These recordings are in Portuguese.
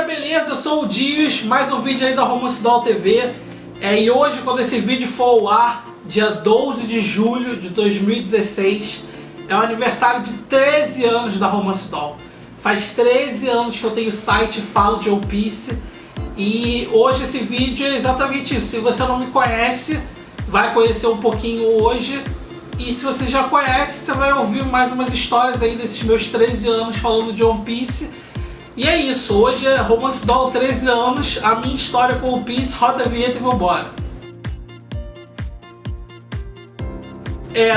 beleza? Eu sou o Dias, mais um vídeo aí da Romance Doll TV. E hoje, quando esse vídeo for ao ar, dia 12 de julho de 2016, é o aniversário de 13 anos da Romance Doll. Faz 13 anos que eu tenho site e falo de One Piece. E hoje esse vídeo é exatamente isso. Se você não me conhece, vai conhecer um pouquinho hoje. E se você já conhece, você vai ouvir mais umas histórias aí desses meus 13 anos falando de One Piece. E é isso, hoje é Romance Doll 13 anos, a minha história com One Piece, roda a vinheta e vambora.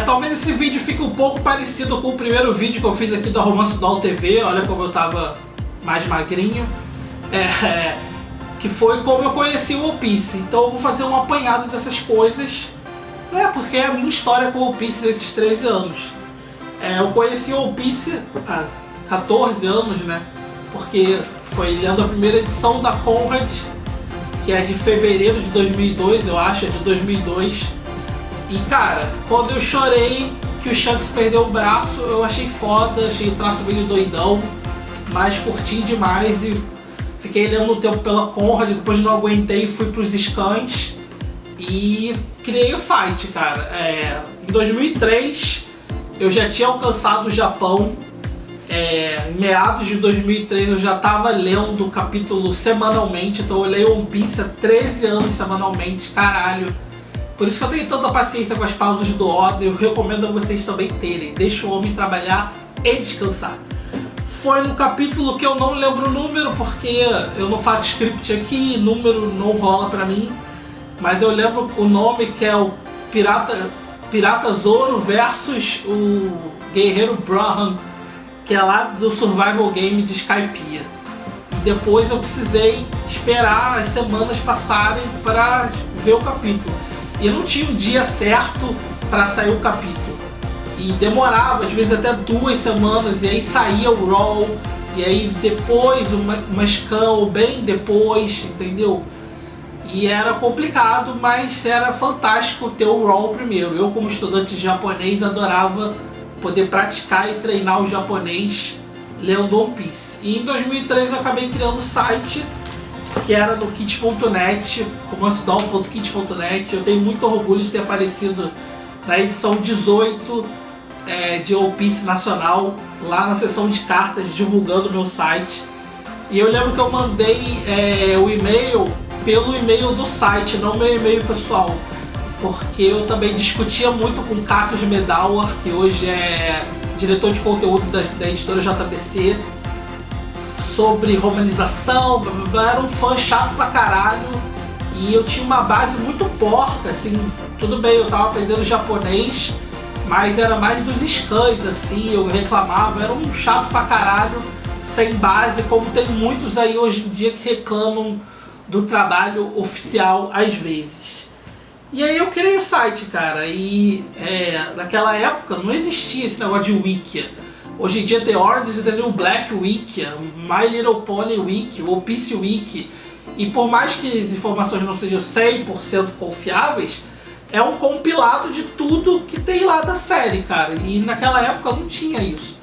Talvez esse vídeo fique um pouco parecido com o primeiro vídeo que eu fiz aqui da Romance Doll TV, olha como eu tava mais magrinho. Que foi como eu conheci o One Piece, então eu vou fazer um apanhado dessas coisas, porque é a minha história com o One Piece desses 13 anos. Eu conheci o One Piece há 14 anos, né? Porque foi lendo a primeira edição da Conrad, que é de fevereiro de 2002, eu acho, é de 2002. E cara, quando eu chorei que o Shanks perdeu o braço, eu achei foda, achei o traço meio doidão, mas curti demais e fiquei lendo um tempo pela Conrad, depois não aguentei e fui pros scans e criei o site, cara. Em 2003 eu já tinha alcançado o Japão. Em meados de 2003 eu já estava lendo o capítulo semanalmente, então eu leio One Piece há 13 anos semanalmente, caralho. Por isso que eu tenho tanta paciência com as pausas do Oda, eu recomendo a vocês também terem. Deixa o homem trabalhar e descansar. Foi no capítulo que eu não lembro o número, porque eu não faço script aqui, número não rola pra mim. Mas eu lembro o nome, que é o Pirata Zoro versus o Guerreiro Brohan, que é lá do Survival Game de Skypiea. E depois eu precisei esperar as semanas passarem para ver o capítulo. E eu não tinha um dia certo para sair o capítulo. E demorava, às vezes até 2 semanas, e aí saía o Raw, e aí depois uma scan, ou bem depois, entendeu? E era complicado, mas era fantástico ter o Raw primeiro. Eu, como estudante de japonês, adorava poder praticar e treinar o japonês lendo One Piece. E em 2003 eu acabei criando o site, que era no kit.net, romancedoll.kit.net. Eu tenho muito orgulho de ter aparecido na edição 18 de One Piece Nacional, lá na seção de cartas, divulgando o meu site. E eu lembro que eu mandei o e-mail pelo e-mail do site, não meu e-mail pessoal, porque eu também discutia muito com o Cassius Medawa, que hoje é diretor de conteúdo da editora JBC, sobre romanização, blá, blá, blá. Era um fã chato pra caralho, e eu tinha uma base muito porca, assim, tudo bem, eu tava aprendendo japonês, mas era mais dos scans, assim, eu reclamava, era um chato pra caralho, sem base, como tem muitos aí hoje em dia que reclamam do trabalho oficial às vezes. E aí eu criei o site, cara, e naquela época não existia esse negócio de Wikia. Hoje em dia tem Orange is the New Black Wikia, My Little Pony Wiki, One Piece Wiki, e por mais que as informações não sejam 100% confiáveis, é um compilado de tudo que tem lá da série, cara, e naquela época não tinha isso.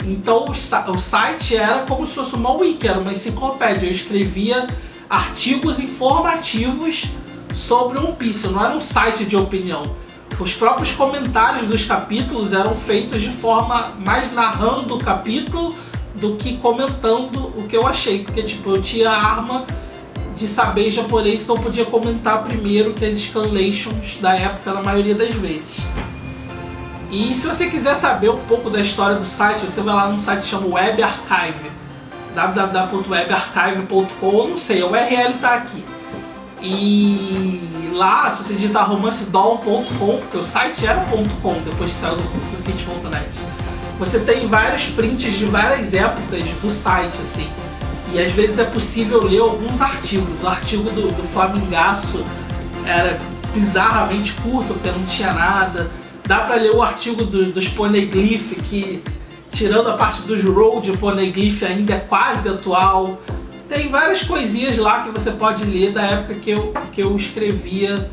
Então o site era como se fosse uma wiki, era uma enciclopédia, eu escrevia artigos informativos sobre One Piece, não era um site de opinião. Os próprios comentários dos capítulos eram feitos de forma mais narrando o capítulo do que comentando o que eu achei, porque tipo, eu tinha a arma de saber japonês, então eu podia comentar primeiro que as scanlations da época na maioria das vezes. E se você quiser saber um pouco da história do site, você vai lá num site que chama Web Archive, www.webarchive.com, não sei, a URL tá aqui. E lá, se você digitar romancedoll.com, porque o site era .com depois que saiu do kit.net, você tem vários prints de várias épocas do site, assim. E às vezes é possível ler alguns artigos. O artigo do Flamingaço era bizarramente curto, porque não tinha nada. Dá pra ler o artigo dos Poneglyph, que tirando a parte dos Road, o Poneglyph ainda é quase atual. Tem várias coisinhas lá que você pode ler da época que eu escrevia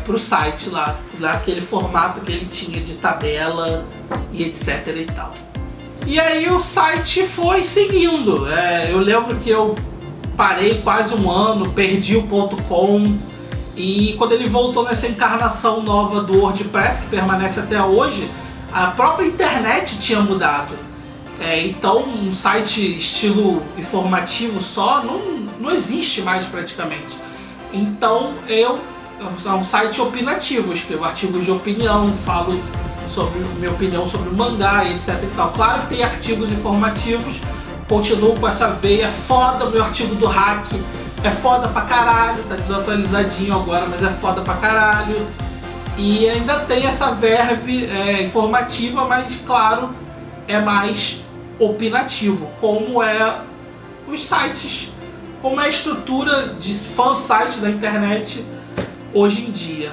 pro site lá, naquele formato que ele tinha de tabela e etc e tal. E aí o site foi seguindo. Eu lembro que eu parei quase um ano, perdi o .com, e quando ele voltou nessa encarnação nova do WordPress, que permanece até hoje, a própria internet tinha mudado. Então um site estilo informativo só não existe mais praticamente. Então é um site opinativo, eu escrevo artigos de opinião, falo sobre minha opinião sobre o mangá, etc e tal. Claro que tem artigos informativos, continuo com essa veia, foda meu artigo do hack, é foda pra caralho, tá desatualizadinho agora, mas é foda pra caralho. E ainda tem essa verve informativa, mas claro, é mais opinativo, como é os sites, como é a estrutura de fansite da internet hoje em dia.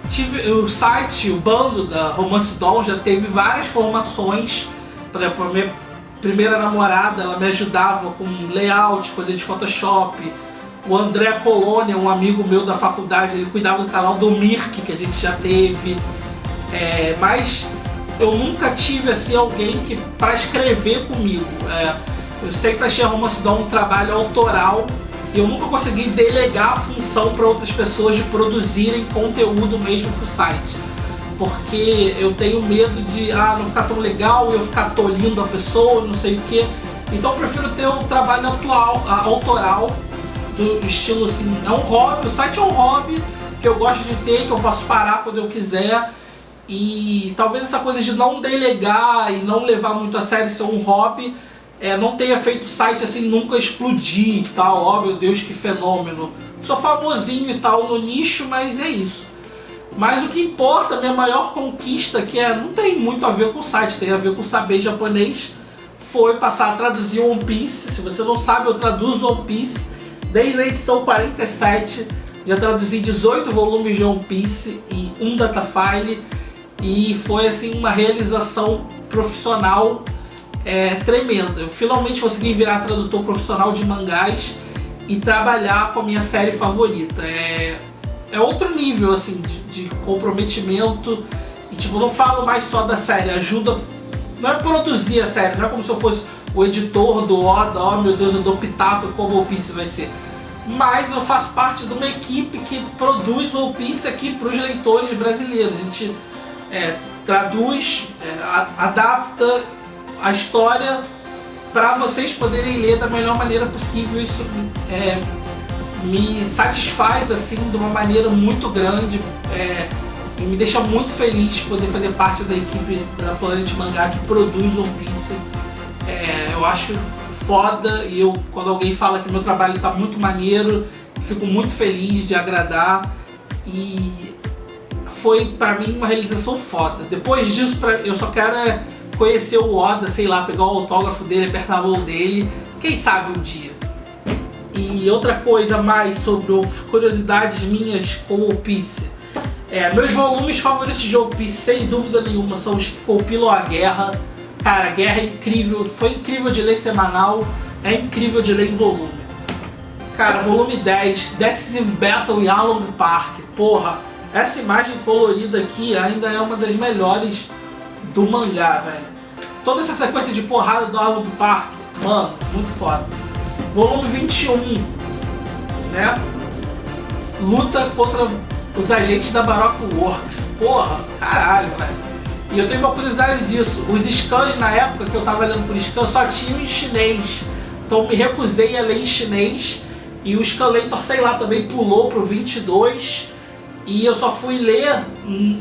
Tive o site, o bando da Romance Doll já teve várias formações. Por exemplo, a minha primeira namorada, ela me ajudava com layout, coisa de Photoshop. O André Colônia, um amigo meu da faculdade, ele cuidava do canal do Mirk, que a gente já teve. Mas eu nunca tive assim alguém para escrever comigo. Eu sempre achei a Romance Doll um trabalho autoral e eu nunca consegui delegar a função para outras pessoas de produzirem conteúdo mesmo para o site. Porque eu tenho medo de não ficar tão legal e eu ficar tolindo a pessoa, não sei o que. Então eu prefiro ter um trabalho autoral, do estilo assim, é um hobby, o site é um hobby que eu gosto de ter, que eu posso parar quando eu quiser. E talvez essa coisa de não delegar e não levar muito a sério ser um hobby não tenha feito o site assim nunca explodir e tal. Oh meu Deus, que fenômeno, sou famosinho e tal no nicho, mas é isso. Mas o que importa, a minha maior conquista, que não tem muito a ver com o site, tem a ver com saber japonês, foi passar a traduzir One Piece. Se você não sabe, eu traduzo One Piece desde a edição 47, já traduzi 18 volumes de One Piece e um datafile, e foi assim uma realização profissional tremenda. Eu finalmente consegui virar tradutor profissional de mangás e trabalhar com a minha série favorita. É outro nível assim de comprometimento, e tipo, não falo mais só da série, ajuda, não é produzir a série, não é como se eu fosse o editor do Oda, oh meu Deus, eu dou pitaco como o One Piece vai ser, mas eu faço parte de uma equipe que produz o One Piece aqui para os leitores brasileiros. A gente traduz, adapta a história para vocês poderem ler da melhor maneira possível. Isso me satisfaz assim de uma maneira muito grande, e me deixa muito feliz poder fazer parte da equipe da Planet Mangá que produz One Piece. Eu acho foda, e quando alguém fala que meu trabalho está muito maneiro, fico muito feliz de agradar, e foi para mim uma realização foda. Depois disso eu só quero conhecer o Oda, sei lá, pegar o autógrafo dele, apertar a mão dele, quem sabe um dia. E outra coisa mais sobre curiosidades minhas com One Piece. Meus volumes favoritos de One Piece, sem dúvida nenhuma, são os que compilam a guerra. Cara, a guerra é incrível, foi incrível de ler semanal, é incrível de ler em volume. Cara, volume 10, Decisive Battle em Along Park. Porra, essa imagem colorida aqui ainda é uma das melhores do mangá, velho. Toda essa sequência de porrada do Along Park, mano, muito foda. Volume 21, né? Luta contra os agentes da Baroque Works. Porra, caralho, velho. E eu tenho uma curiosidade disso. Os scans na época que eu tava lendo por scan só tinham em chinês. Então me recusei a ler em chinês. E o Scanlator, sei lá, também pulou pro 22. E eu só fui ler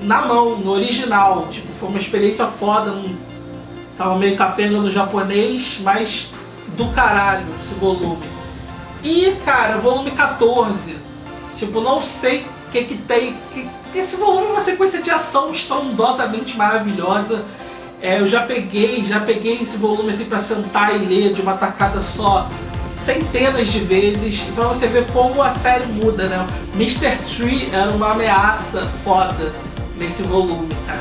na mão, no original. Tipo, foi uma experiência foda. Tava meio capenga no japonês, mas do caralho esse volume. E, cara, volume 14. Tipo, não sei o que tem. Esse volume é uma sequência de ação estrondosamente maravilhosa. Eu já peguei esse volume assim pra sentar e ler de uma tacada só centenas de vezes. Então você vê como a série muda, né? Mr. Tree era uma ameaça foda nesse volume, cara.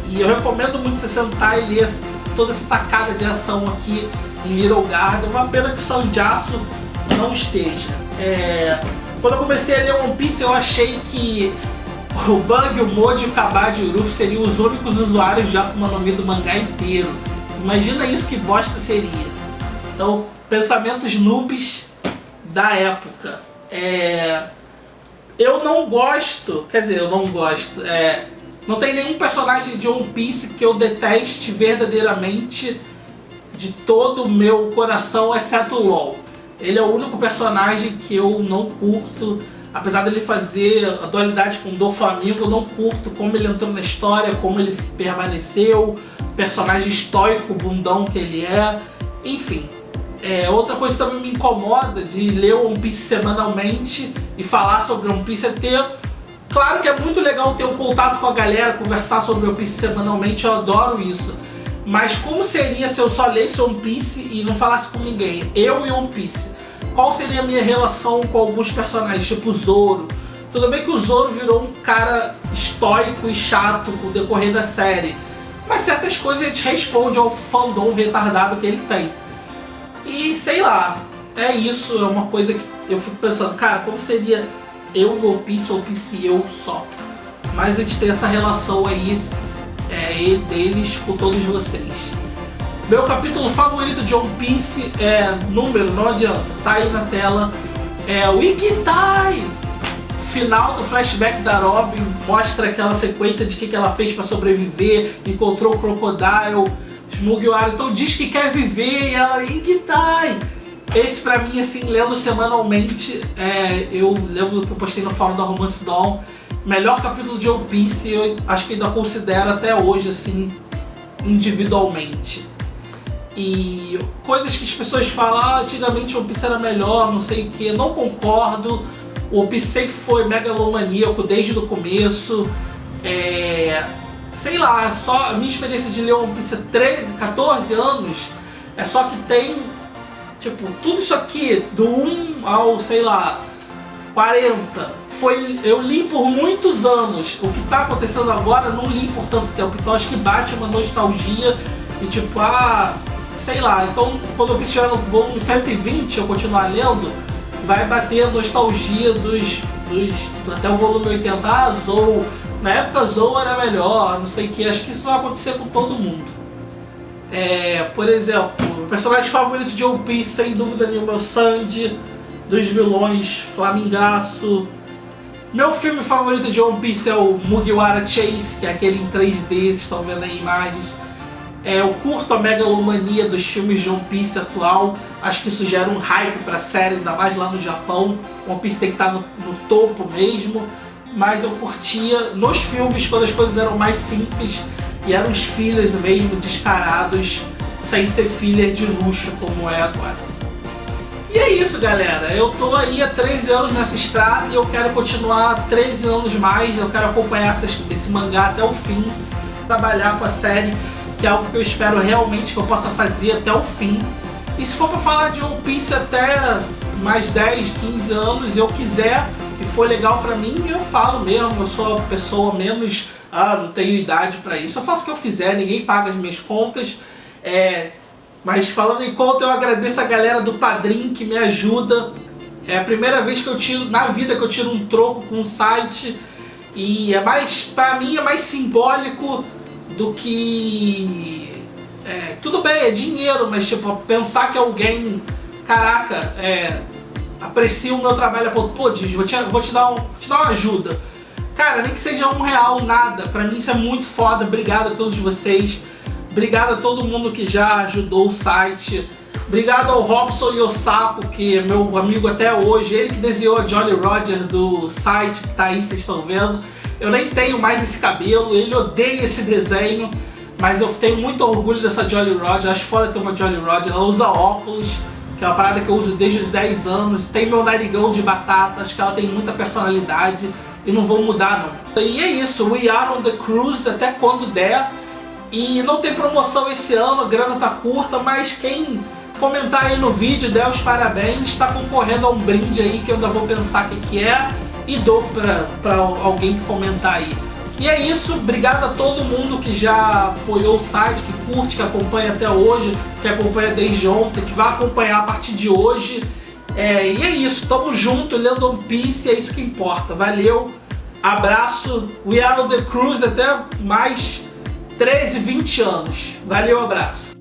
E eu recomendo muito você sentar e ler toda essa tacada de ação aqui em Little Garden. Uma pena que o Sanjasu não esteja. Quando eu comecei a ler One Piece, eu achei que o Bug, o Moji, o Kabad e o Ruffy seriam os únicos usuários de Akuma no Mi do mangá inteiro. Imagina isso, que bosta seria. Então Pensamentos noobs da época. Eu não gosto, quer dizer, eu não gosto. Não tem nenhum personagem de One Piece que eu deteste verdadeiramente de todo o meu coração, exceto o LOL. Ele é o único personagem que eu não curto. Apesar dele fazer a dualidade com o Doflamingo, eu não curto como ele entrou na história, como ele permaneceu, personagem estoico, bundão que ele é. Enfim, outra coisa que também me incomoda de ler One Piece semanalmente e falar sobre One Piece é ter... Claro que é muito legal ter um contato com a galera, conversar sobre One Piece semanalmente, eu adoro isso. Mas como seria se eu só lesse One Piece e não falasse com ninguém? Eu e One Piece. Qual seria a minha relação com alguns personagens, tipo o Zoro? Tudo bem que o Zoro virou um cara estoico e chato com o decorrer da série, mas certas coisas a gente responde ao fandom retardado que ele tem. E sei lá, é isso, é uma coisa que eu fico pensando, cara, como seria eu no One Piece e eu só? Mas a gente tem essa relação aí, deles com todos vocês. Meu capítulo favorito de One Piece número, não adianta, tá aí na tela, é o Ikitai! Final do flashback da Robin, mostra aquela sequência de que ela fez pra sobreviver, encontrou o Crocodile, Mugiwara, então diz que quer viver e ela, Ikitai! Esse pra mim, assim, lendo semanalmente, eu lembro que eu postei no fórum da Romance Dawn, melhor capítulo de One Piece, eu acho que ainda considero até hoje, assim, individualmente. E coisas que as pessoas falam, antigamente o One Piece era melhor, não sei o que, não concordo. O One Piece sempre foi megalomaníaco desde o começo. Sei lá, só a minha experiência de ler One Piece há 13, 14 anos é só que tem, tipo, tudo isso aqui, do 1 ao, sei lá, 40, eu li por muitos anos. O que tá acontecendo agora eu não li por tanto tempo, então acho que bate uma nostalgia e tipo, sei lá, então quando eu estiver no volume 120 eu continuar lendo, vai bater a nostalgia dos até o volume 80, Zou, na época Zou era melhor, não sei o que, acho que isso vai acontecer com todo mundo. Por exemplo, o personagem favorito de One Piece, sem dúvida nenhuma, é o Sanji, dos vilões, Flamingaço. Meu filme favorito de One Piece é o Mugiwara Chase, que é aquele em 3D, vocês estão vendo aí imagens. Eu curto a megalomania dos filmes de One Piece atual, acho que isso gera um hype pra série, ainda mais lá no Japão. One Piece tem que estar no topo mesmo, mas eu curtia nos filmes quando as coisas eram mais simples e eram os fillers mesmo, descarados, sem ser filler de luxo como é agora. E é isso, galera, eu tô aí há 13 anos nessa estrada e eu quero continuar 13 anos mais, eu quero acompanhar esse mangá até o fim, trabalhar com a série, que é algo que eu espero realmente que eu possa fazer até o fim. E se for pra falar de One Piece até mais 10, 15 anos, eu quiser e for legal pra mim, eu falo mesmo, eu sou a pessoa menos, não tenho idade pra isso, eu faço o que eu quiser, ninguém paga as minhas contas. Mas falando em conta, eu agradeço a galera do Padrim que me ajuda. É a primeira vez que eu tiro, na vida, que eu tiro um troco com um site. E pra mim é mais simbólico do que... tudo bem, é dinheiro, mas tipo, pensar que alguém, caraca, aprecia o meu trabalho, pô, Digi, vou te dar uma ajuda. Cara, nem que seja R$1, nada, pra mim isso é muito foda, obrigado a todos vocês. Obrigado a todo mundo que já ajudou o site. Obrigado ao Robson Yosako, que é meu amigo até hoje. Ele que desenhou a Jolly Roger do site, que tá aí, vocês estão vendo. Eu nem tenho mais esse cabelo, ele odeia esse desenho. Mas eu tenho muito orgulho dessa Jolly Roger. Acho foda ter uma Jolly Roger. Ela usa óculos, que é uma parada que eu uso desde os 10 anos. Tem meu narigão de batata, acho que ela tem muita personalidade. E não vou mudar, não. E é isso, we are on the cruise até quando der. E não tem promoção esse ano, a grana tá curta, mas quem comentar aí no vídeo, der os parabéns, está concorrendo a um brinde aí que eu ainda vou pensar o que é e dou pra alguém comentar aí. E é isso, obrigado a todo mundo que já apoiou o site, que curte, que acompanha até hoje, que acompanha desde ontem, que vai acompanhar a partir de hoje. E é isso, tamo junto, lendo One Piece, é isso que importa. Valeu, abraço, we are on the cruise até mais 13, 20 anos. Valeu, abraço.